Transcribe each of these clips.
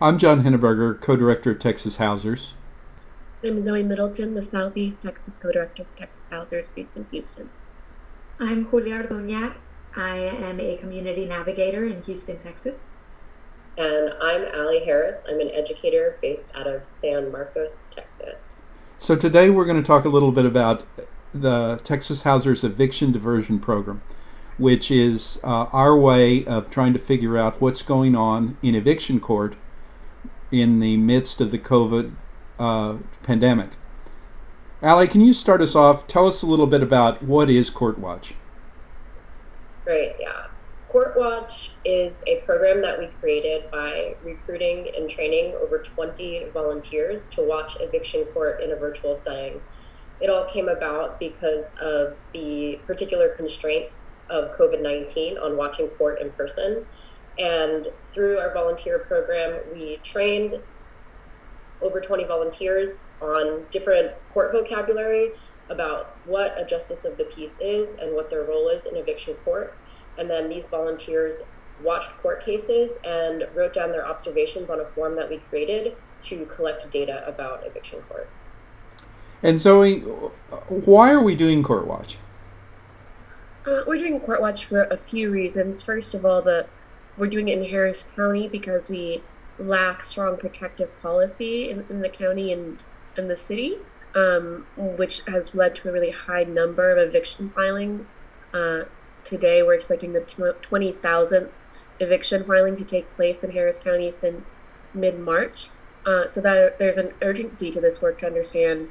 I'm John Henneberger, co-director of Texas Housers. I'm Zoe Middleton, the Southeast Texas Co-Director of Texas Housers based in Houston. I'm Julia Ordoña. I am a community navigator in Houston, Texas. And I'm Allie Harris. I'm an educator based out of San Marcos, Texas. So today we're going to talk a little bit about the Texas Housers Eviction Diversion Program, which is our way of trying to figure out what's going on in eviction court in the midst of the COVID pandemic. Allie, can you start us off? Tell us a little bit about what is CourtWatch. Great, yeah. CourtWatch is a program that we created by recruiting and training over 20 volunteers to watch eviction court in a virtual setting. It all came about because of the particular constraints of COVID-19 on watching court in person. And through our volunteer program, we trained over 20 volunteers on different court vocabulary about what a justice of the peace is and what their role is in eviction court. And then these volunteers watched court cases and wrote down their observations on a form that we created to collect data about eviction court. And Zoe, why are we doing CourtWatch? We're doing CourtWatch for a few reasons. First of all, we're doing it in Harris County because we lack strong protective policy in the county and in the city, which has led to a really high number of eviction filings. Today, we're expecting the 20,000th eviction filing to take place in Harris County since mid-March. So that there's an urgency to this work to understand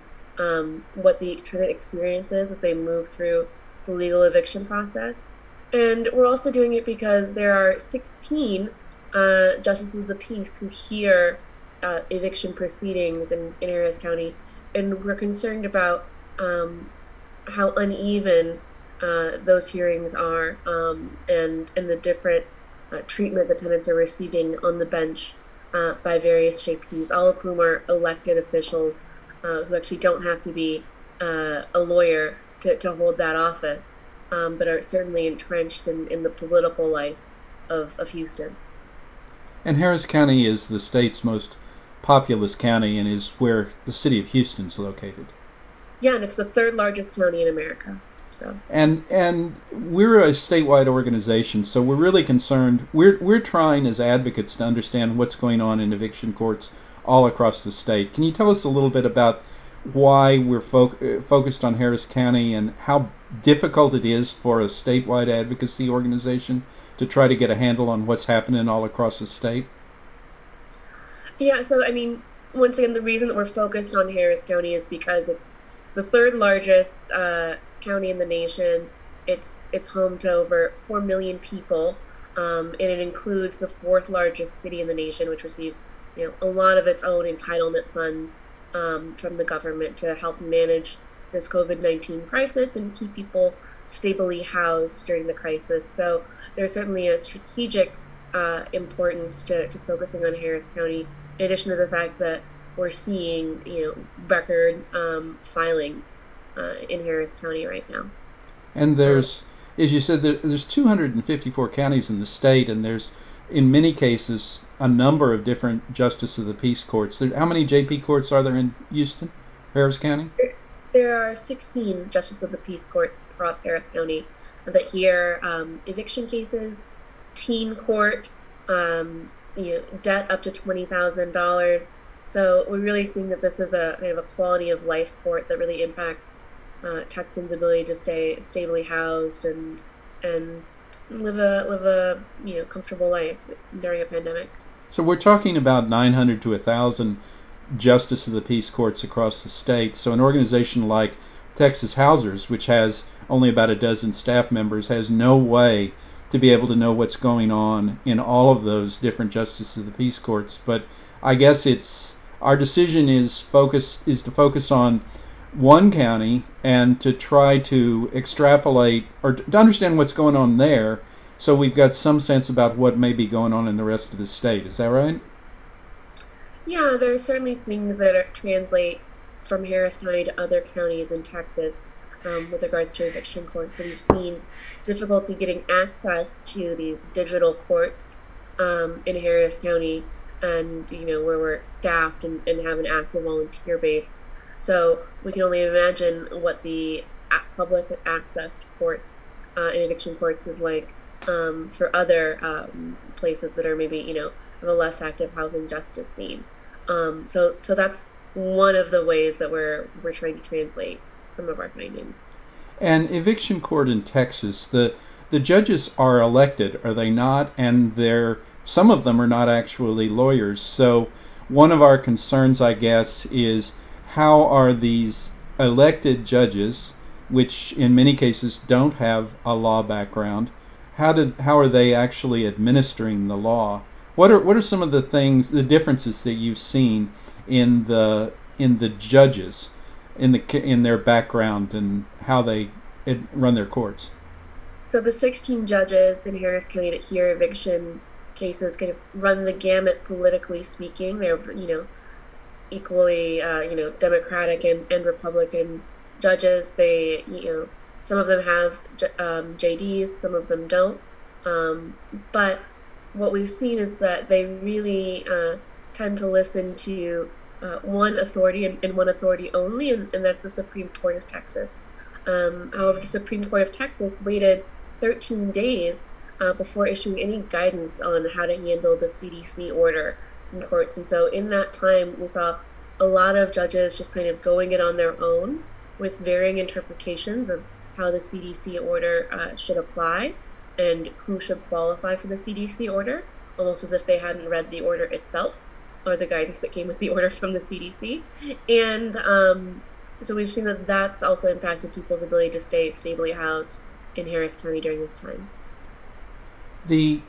what the tenant experience is as they move through the legal eviction process. And we're also doing it because there are 16 justices of the peace who hear eviction proceedings in Harris County, and we're concerned about how uneven those hearings are and the different treatment the tenants are receiving on the bench by various JPs, all of whom are elected officials who actually don't have to be a lawyer to hold that office, but are certainly entrenched in the political life of Houston. And Harris County is the state's most populous county and is where the city of Houston is located. Yeah, and it's the third largest county in America. So. And we're a statewide organization, so we're really concerned. We're trying as advocates to understand what's going on in eviction courts all across the state. Can you tell us a little bit about why we're focused on Harris County and how difficult it is for a statewide advocacy organization to try to get a handle on what's happening all across the state? Yeah, so I mean, once again, the reason that we're focused on Harris County is because it's the third largest county in the nation. It's home to over 4 million people, and it includes the fourth largest city in the nation, which receives a lot of its own entitlement funds from the government to help manage this COVID-19 crisis and keep people stably housed during the crisis. So there's certainly a strategic importance to focusing on Harris County, in addition to the fact that we're seeing record filings in Harris County right now. And there's, as you said, there's 254 counties in the state, and there's, in many cases, a number of different justice of the peace courts. How many JP courts are there in Houston, Harris County? There are 16 justice of the peace courts across Harris County that hear eviction cases, teen court, debt up to $20,000. So we're really seeing that this is a kind of a quality of life court that really impacts Texans' ability to stay stably housed and live a comfortable life during a pandemic. So we're talking about 900 to 1,000 justice of the peace courts across the state. So an organization like Texas Housers, which has only about a dozen staff members, has no way to be able to know what's going on in all of those different justice of the peace courts. But I guess our decision is to focus on one county and to try to extrapolate or to understand what's going on there, so we've got some sense about what may be going on in the rest of the state. Is that right? Yeah, there are certainly things that translate from Harris County to other counties in Texas with regards to eviction courts. So we've seen difficulty getting access to these digital courts in Harris County and where we're staffed and have an active volunteer base. So we can only imagine what the public access to courts and eviction courts is like for other places that are maybe have a less active housing justice scene. So that's one of the ways that we're trying to translate some of our findings. And eviction court in Texas, the judges are elected, are they not? And some of them are not actually lawyers. So one of our concerns, I guess, is how are these elected judges, which in many cases don't have a law background, how are they actually administering the law? What are some of the differences that you've seen in the judges, in their background and how they run their courts? So the 16 judges in Harris County that hear eviction cases kind of run the gamut politically speaking. They're equally Democratic and Republican judges. They some of them have JDs, some of them don't. But what we've seen is that they really tend to listen to one authority and one authority only, and that's the Supreme Court of Texas. However, the Supreme Court of Texas waited 13 days before issuing any guidance on how to handle the CDC order in courts. And so in that time, we saw a lot of judges just kind of going it on their own with varying interpretations of how the CDC order should apply and who should qualify for the CDC order, almost as if they hadn't read the order itself or the guidance that came with the order from the CDC. And so we've seen that that's also impacted people's ability to stay stably housed in Harris County during this time. The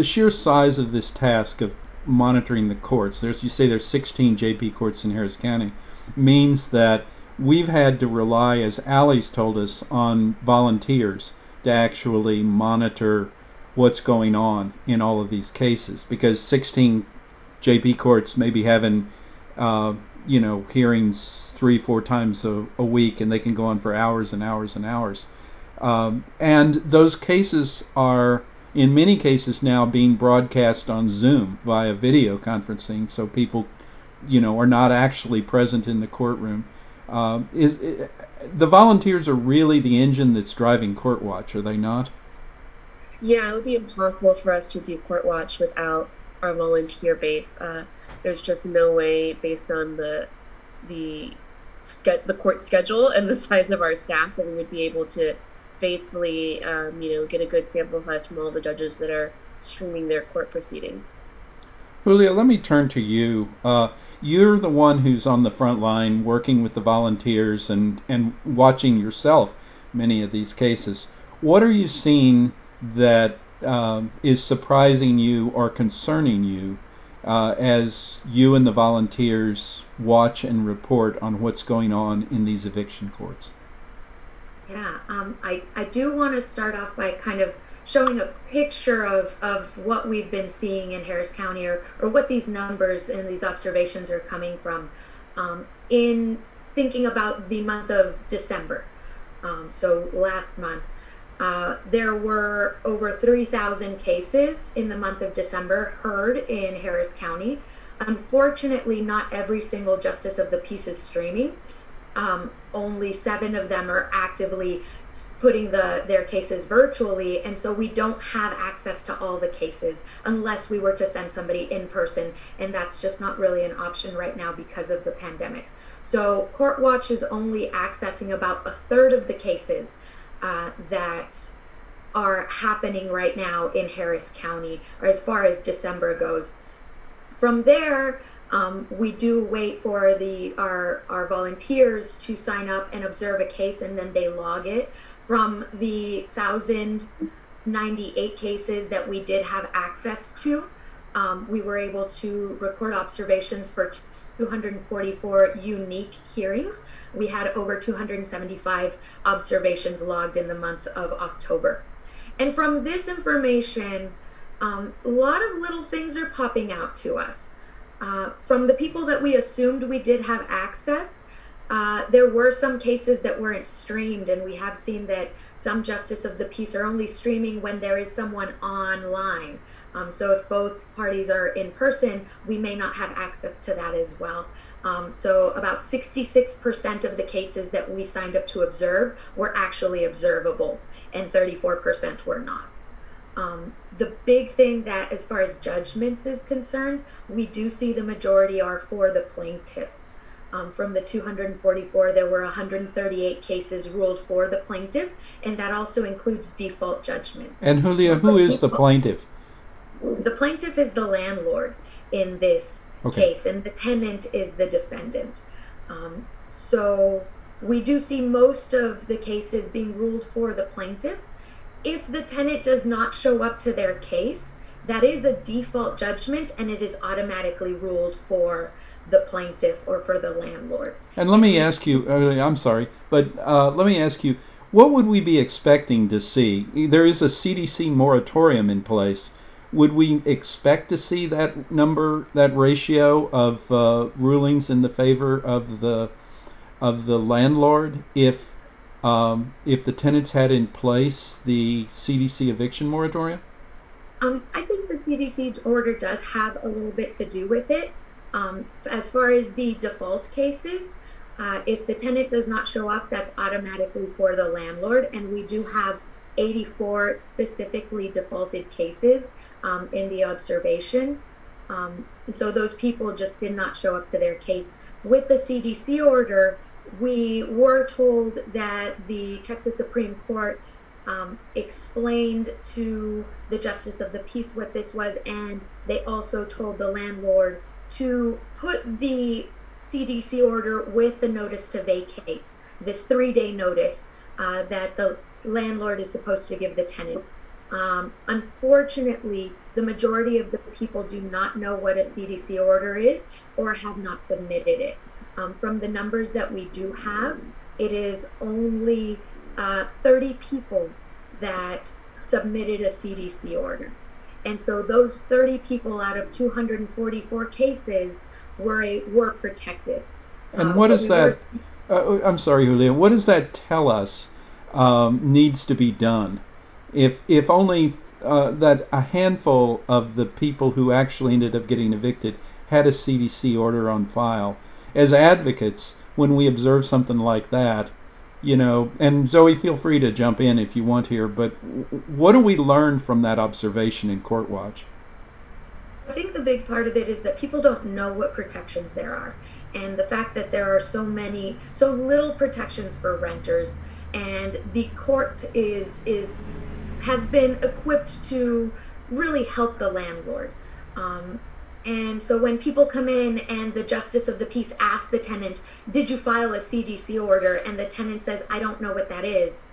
sheer size of this task of monitoring the courts, you say there's 16 JP courts in Harris County, means that we've had to rely, as Allie's told us, on volunteers to actually monitor what's going on in all of these cases, because 16 JP courts may be having hearings 3-4 times a week, and they can go on for hours and hours and hours. And those cases are, in many cases now, being broadcast on Zoom via video conferencing, so people, are not actually present in the courtroom. The volunteers are really the engine that's driving CourtWatch, are they not? Yeah, it would be impossible for us to do CourtWatch without our volunteer base. There's just no way, based on the court schedule and the size of our staff, that we would be able to faithfully, get a good sample size from all the judges that are streaming their court proceedings. Julia, let me turn to you. You're the one who's on the front line working with the volunteers and watching yourself many of these cases. What are you seeing that is surprising you or concerning you as you and the volunteers watch and report on what's going on in these eviction courts? Yeah, I do want to start off by kind of showing a picture of what we've been seeing in Harris County, or what these numbers and these observations are coming from in thinking about the month of December. So last month, there were over 3,000 cases in the month of December heard in Harris County. Unfortunately, not every single justice of the peace is streaming. Only 7 of them are actively putting their cases virtually, and so we don't have access to all the cases unless we were to send somebody in person, and that's just not really an option right now because of the pandemic. So CourtWatch is only accessing about 1/3 of the cases that are happening right now in Harris County, or as far as December goes. From there, we do wait for our volunteers to sign up and observe a case, and then they log it. From the 1,098 cases that we did have access to, we were able to record observations for 244 unique hearings. We had over 275 observations logged in the month of October. And from this information, a lot of little things are popping out to us. From the people that we assumed we did have access, there were some cases that weren't streamed, and we have seen that some justice of the peace are only streaming when there is someone online. So if both parties are in person, we may not have access to that as well. So about 66% of the cases that we signed up to observe were actually observable, and 34% were not. The big thing that, as far as judgments is concerned, we do see the majority are for the plaintiff. From the 244, there were 138 cases ruled for the plaintiff, and that also includes default judgments. And Julia, who is the plaintiff? The plaintiff is the landlord in this case, and the tenant is the defendant. So we do see most of the cases being ruled for the plaintiff. If the tenant does not show up to their case, that is a default judgment, and it is automatically ruled for the plaintiff or for the landlord. And let me ask you, I'm sorry, but let me ask you, what would we be expecting to see? There is a CDC moratorium in place. Would we expect to see that number, that ratio of rulings in the favor of the landlord if the tenants had in place the CDC eviction moratorium? I think the CDC order does have a little bit to do with it. As far as the default cases, if the tenant does not show up, that's automatically for the landlord, and we do have 84 specifically defaulted cases in the observations. So those people just did not show up to their case. With the CDC order, we were told that the Texas Supreme Court explained to the Justice of the Peace what this was, and they also told the landlord to put the CDC order with the notice to vacate, this 3-day notice that the landlord is supposed to give the tenant. Unfortunately, the majority of the people do not know what a CDC order is or have not submitted it. From the numbers that we do have, it is only 30 people that submitted a CDC order. And so those 30 people out of 244 cases were protected. And what is that? I'm sorry, Julia. What does that tell us needs to be done? If only that a handful of the people who actually ended up getting evicted had a CDC order on file. As advocates, when we observe something like that, you know, and Zoe, feel free to jump in if you want here, but what do we learn from that observation in CourtWatch? I think the big part of it is that people don't know what protections there are. And the fact that there are so little protections for renters, and the court has been equipped to really help the landlord. And so when people come in and the Justice of the Peace asks the tenant, did you file a CDC order? And the tenant says, I don't know what that is.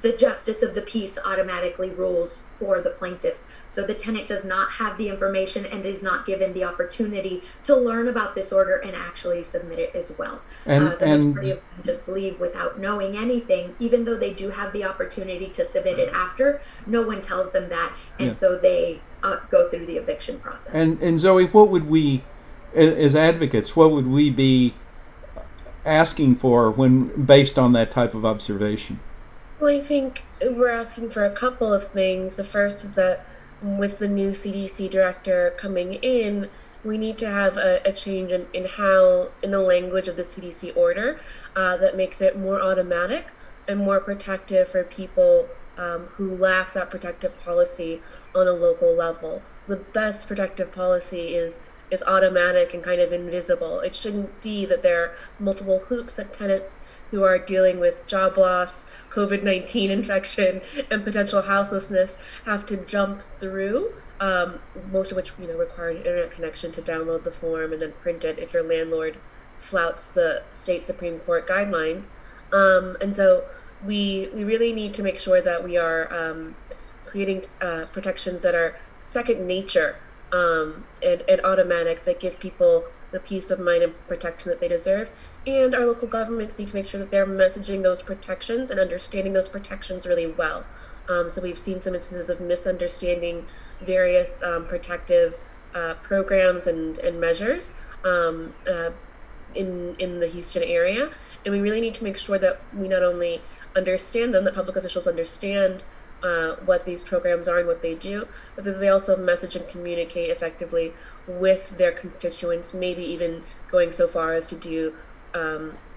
The Justice of the Peace automatically rules for the plaintiff. So the tenant does not have the information and is not given the opportunity to learn about this order and actually submit it as well. The majority of them just leave without knowing anything, even though they do have the opportunity to submit it after. No one tells them that, and so they go through the eviction process. And Zoe, what would we, as advocates, what would we be asking for when based on that type of observation? Well, I think we're asking for a couple of things. The first is that with the new CDC director coming in, we need to have a change in the language of the CDC order that makes it more automatic and more protective for people who lack that protective policy on a local level. The best protective policy is automatic and kind of invisible. It shouldn't be that there are multiple hoops that tenants who are dealing with job loss, COVID-19 infection, and potential houselessness have to jump through, most of which require an internet connection to download the form and then print it if your landlord flouts the state Supreme Court guidelines. And so we really need to make sure that we are creating protections that are second nature and automatic, that give people the peace of mind and protection that they deserve. And our local governments need to make sure that they're messaging those protections and understanding those protections really well. So we've seen some instances of misunderstanding various protective programs and measures in the Houston area. And we really need to make sure that we not only understand them, that public officials understand what these programs are and what they do, but that they also message and communicate effectively with their constituents, maybe even going so far as to do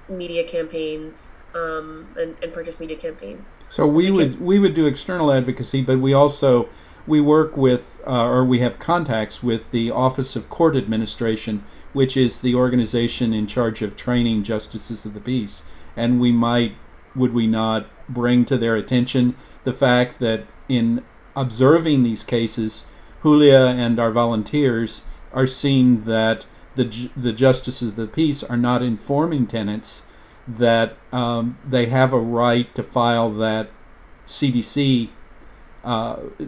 media campaigns and purchase media campaigns. So we would do external advocacy, but we work with or we have contacts with the Office of Court Administration, which is the organization in charge of training justices of the peace, and would we not bring to their attention the fact that in observing these cases, Julia and our volunteers are seeing that the justices of the peace are not informing tenants that they have a right to file that CDC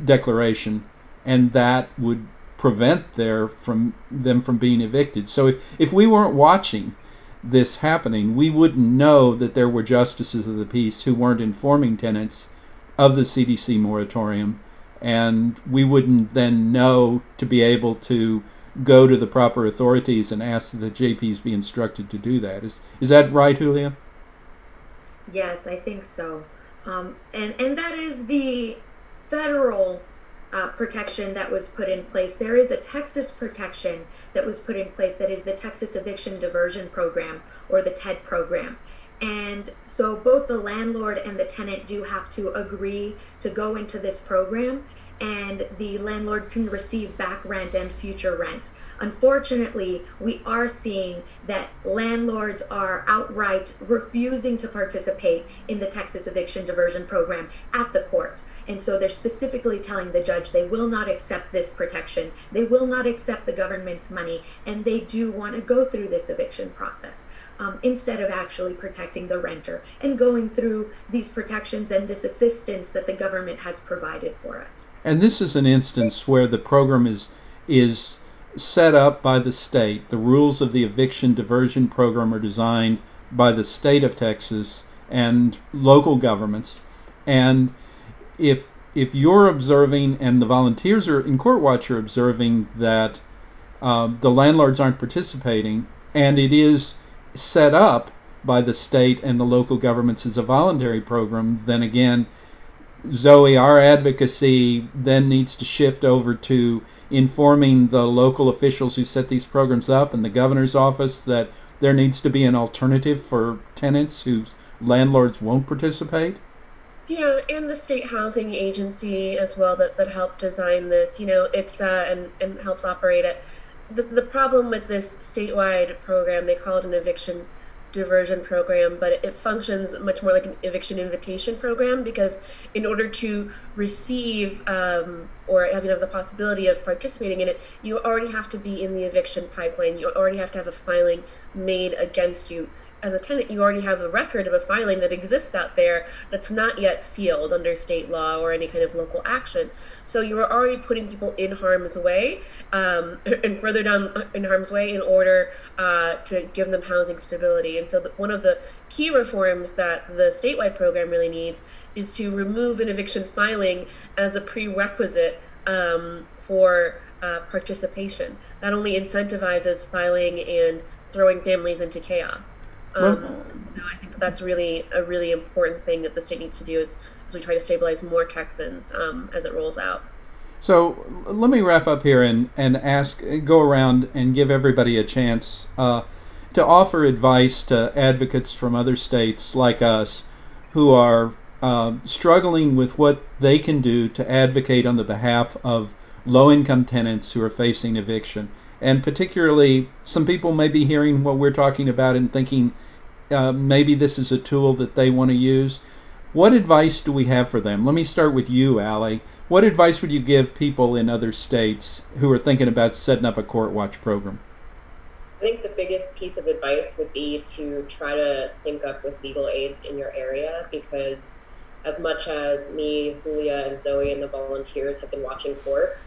declaration, and that would prevent them from being evicted. So if we weren't watching this happening, we wouldn't know that there were justices of the peace who weren't informing tenants of the CDC moratorium, and we wouldn't then know to be able to go to the proper authorities and ask that the JPs be instructed to do that. Is that right, Julia? Yes, I think so. And that is the federal protection that was put in place. There is a Texas protection that was put in place that is the Texas Eviction Diversion Program, or the TED program. And so both the landlord and the tenant do have to agree to go into this program, and the landlord can receive back rent and future rent. Unfortunately, we are seeing that landlords are outright refusing to participate in the Texas Eviction Diversion Program at the court. And so they're specifically telling the judge they will not accept this protection, they will not accept the government's money, and they do want to go through this eviction process. Instead of actually protecting the renter and going through these protections and this assistance that the government has provided for us. And this is an instance where the program is set up by the state. The rules of the eviction diversion program are designed by the state of Texas and local governments. And if you're observing, and the volunteers are in CourtWatch are observing, that the landlords aren't participating, and it is set up by the state and the local governments as a voluntary program, then again, Zoe, our advocacy then needs to shift over to informing the local officials who set these programs up and the governor's office that there needs to be an alternative for tenants whose landlords won't participate. Yeah, and the state housing agency as well that helped design this. You know, it's and helps operate it. The problem with this statewide program, they call it an eviction diversion program, but it functions much more like an eviction invitation program, because in order to receive or have the possibility of participating in it, you already have to be in the eviction pipeline. You already have to have a filing made against you. As a tenant, you already have a record of a filing that exists out there that's not yet sealed under state law or any kind of local action. So you are already putting people in harm's way and further down in harm's way in order to give them housing stability. And so one of the key reforms that the statewide program really needs is to remove an eviction filing as a prerequisite for participation. That only incentivizes filing and throwing families into chaos. So I think that's really a really important thing that the state needs to do as we try to stabilize more Texans as it rolls out. So let me wrap up here and go around and give everybody a chance to offer advice to advocates from other states like us who are struggling with what they can do to advocate on the behalf of low-income tenants who are facing eviction. And particularly, some people may be hearing what we're talking about and thinking maybe this is a tool that they want to use. What advice do we have for them? Let me start with you, Allie. What advice would you give people in other states who are thinking about setting up a CourtWatch program? I think the biggest piece of advice would be to try to sync up with legal aids in your area, because as much as me, Julia, and Zoe and the volunteers have been watching court,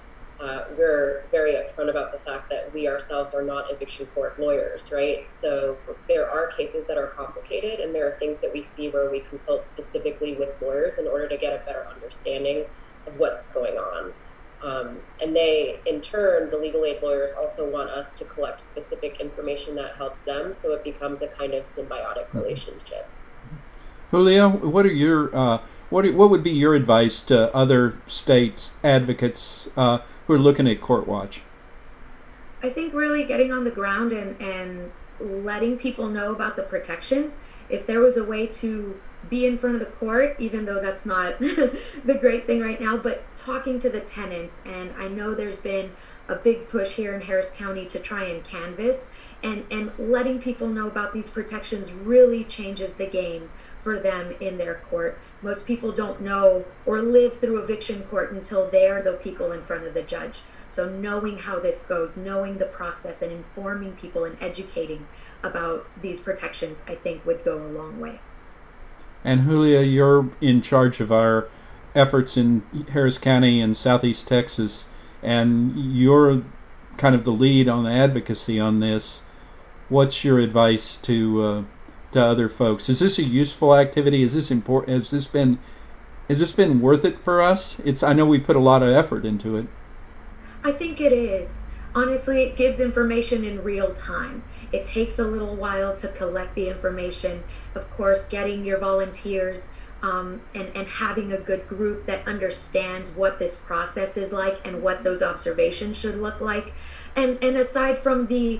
we're very upfront about the fact that we ourselves are not eviction court lawyers, right? So there are cases that are complicated, and there are things that we see where we consult specifically with lawyers in order to get a better understanding of what's going on. And they, in turn, the legal aid lawyers also want us to collect specific information that helps them, so it becomes a kind of symbiotic relationship. Julia, what are what would be your advice to other states advocates who are looking at CourtWatch? I think really getting on the ground and letting people know about the protections. If there was a way to be in front of the court, even though that's not the great thing right now, but talking to the tenants. And I know there's been a big push here in Harris County to try and canvass, and letting people know about these protections really changes the game for them in their court. Most people don't know or live through eviction court until they're the people in front of the judge. So knowing how this goes, knowing the process, and informing people and educating about these protections, I think would go a long way. And Julia, you're in charge of our efforts in Harris County and Southeast Texas, and you're kind of the lead on the advocacy on this. What's your advice to other folks? Is this a useful activity? Is this important? Has this been worth it for us? I know we put a lot of effort into it. I think it is. Honestly, it gives information in real time. It takes a little while to collect the information. Of course, getting your volunteers and having a good group that understands what this process is like and what those observations should look like. And aside from the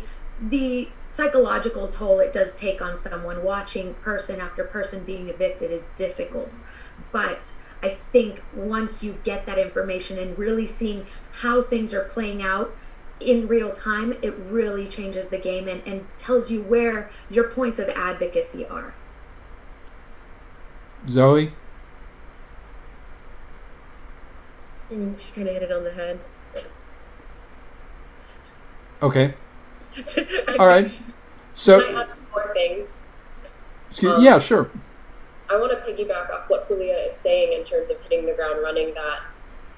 psychological toll it does take on someone, watching person after person being evicted is difficult. But I think once you get that information and really seeing how things are playing out in real time, it really changes the game and tells you where your points of advocacy are. Zoe? She kind of hit it on the head. Okay. All right. So, can I add one more thing? Yeah, sure. I want to piggyback off what Julia is saying in terms of hitting the ground running, that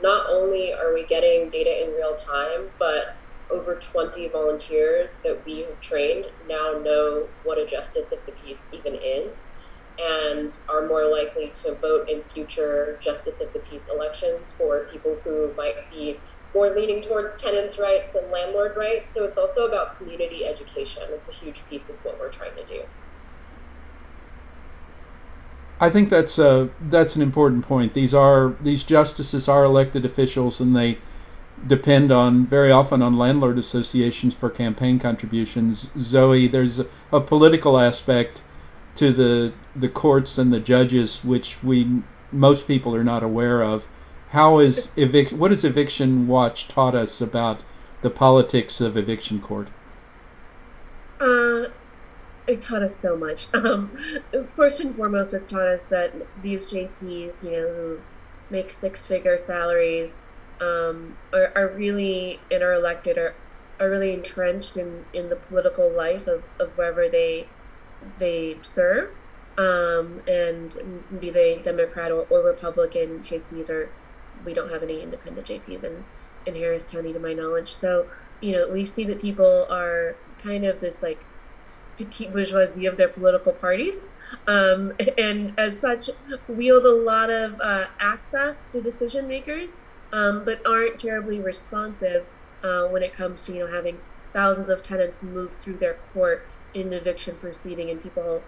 not only are we getting data in real time, but over 20 volunteers that we have trained now know what a justice of the peace even is, and are more likely to vote in future justice of the peace elections for people who might be more leaning towards tenants' rights than landlord rights. So it's also about community education. It's a huge piece of what we're trying to do. I think that's an important point. These justices are elected officials, and they depend very often on landlord associations for campaign contributions. Zoe, there's a political aspect to the courts and the judges, which most people are not aware of. What has Eviction Watch taught us about the politics of eviction court? It taught us so much. First and foremost, it's taught us that these JPs, who make six-figure salaries, are really, and are elected, are really entrenched in the political life of wherever they serve, and be they Democrat or Republican JPs, or we don't have any independent JPs in Harris County to my knowledge. So, we see that people are kind of this like petite bourgeoisie of their political parties, and as such wield a lot of access to decision makers, but aren't terribly responsive when it comes to having thousands of tenants move through their court in an eviction proceeding, and people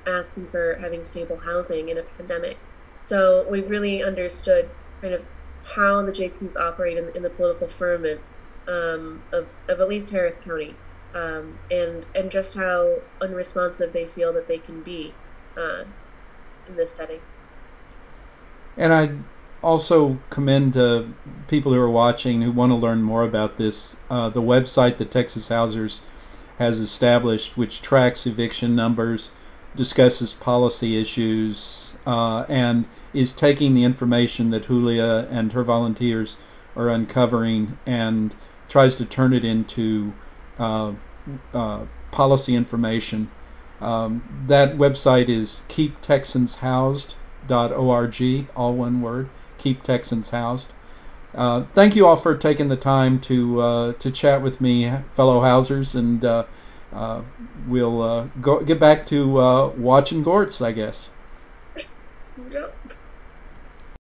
asking for having stable housing in a pandemic. So we've really understood kind of how the JPs operate in the political firmament of at least Harris County, and just how unresponsive they feel that they can be in this setting. And I also commend people who are watching who want to learn more about this. The website that Texas Housers has established, which tracks eviction numbers, discusses policy issues, and is taking the information that Julia and her volunteers are uncovering and tries to turn it into policy information. That website is keeptexanshoused.org, all one word, Keep Texans Housed. Thank you all for taking the time to chat with me, fellow housers, and we'll get back to watching courts, I guess. Yep.